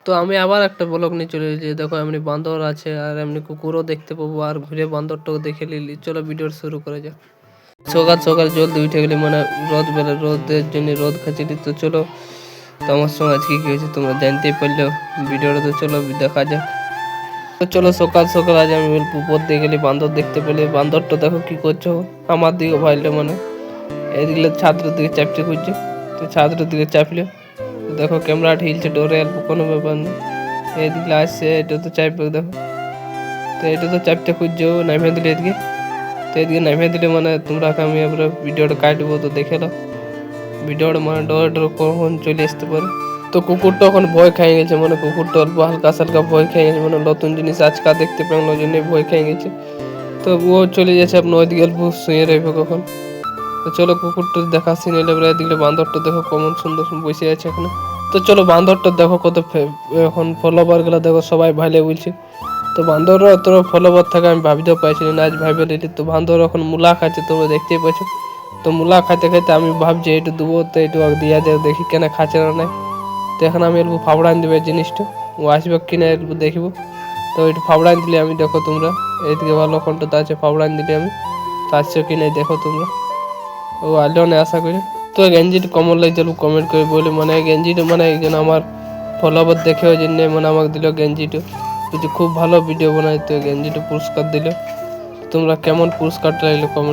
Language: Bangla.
তো আমি আবার একটা ব্লগ নিয়ে চলে এসেছি। দেখো এমনি বান্দর আছে আর এমনি কুকুরও দেখতে পাবো আর ঘুরে বান্দরটাও দেখে নিলি। চলো ভিডিও শুরু করে যাক। সকাল সকাল জলদি উঠে গেলি মানে রোদের জন্য রোদ খাচ্ছিলি। তো চলো তোমার সঙ্গে আজকে কি হয়েছে তোমরা জানতেই পারলো ভিডিওটা। তো চলো দেখা যাক। তো চলো সকাল সকাল আজ আমি উপর দিয়ে গেলি বান্দর দেখতে পেলে। বান্দরটা দেখো কি করছো আমার দিকে ভাইলটা মানে এদিকে ছাত্রের দিকে চাপতে খুঁজছে। তো ছাত্রের দিকে চাপলে দেখো ক্যামেরা হিলছে ডোরে অল্প কোনো ব্যাপার নেই। এদিকে আসছে এটা তো চাপবে দেখো। তো এটা তো চাপতে খুঁজছো নামিয়ে দিলে এদিকে। তো এদিকে নামিয়ে দিলে মানে তোমরা আমি এবার ভিডিওটা কাটবো। তো দেখে নাও ভিডিওটা মানে ডর কখন চলে আসতে পারে। তো কুকুরটা এখন ভয় খেয়ে গেছে মানে কুকুরটা অল্প হালকা হালকা ভয় খেয়ে গেছে মানে নতুন জিনিস আজকা দেখতে পেলাম ওই জন্য ভয় খেয়ে গেছে। তো ও চলে যাচ্ছে আপনার ওইদিকে অল্প শুয়ে রইবে কখন। তো চলো কুকুরটা দেখাচ্ছি নিলে এবার এদিকে বান্দরটা দেখো কেমন সুন্দর বসে আছে এখানে। তো চলো বান্দরটা দেখো কত এখন ফলোবার গুলা দেখো সবাই ভালো বলছে। তো বান্দর তোর ফলোবার থাকে আমি ভাবতেও পাইছিলি না আজ ভাইবে নিলি। তো বান্দর এখন মূলা খাচ্ছে তোমরা দেখতেই পাচ্ছ। তো মূলা খাইতে খাইতে আমি ভাবছি একটু দেবো তো একটু দিয়া যায় দেখি কেন খাচ্ছে না নাই। তো এখন আমি একটু ফাবড়ান দেবো জিনিসটা ও আসবে কিনা একটু দেখবো। তো একটু ফাবড়ান দিলে আমি দেখো তোমরা এইদিকে ভালো কন্ট্রোতে আছে ফাবড়ান দিলে আমি তো আসছো কিনা দেখো তোমরা। ও আলো না আশা করি। তো গেঞ্জিটা কমন লাগছে কমেন্ট করে বলে মানে গেঞ্জিটা মানে একজন আমার ফলোয়ার দেখে ওই জন্য মানে আমাকে দিল গেঞ্জিটা। যদি খুব ভালো ভিডিও বানায় তো গেঞ্জিটা পুরস্কার দিল। তোমরা কেমন পুরস্কারটা লাগলো কমেন্ট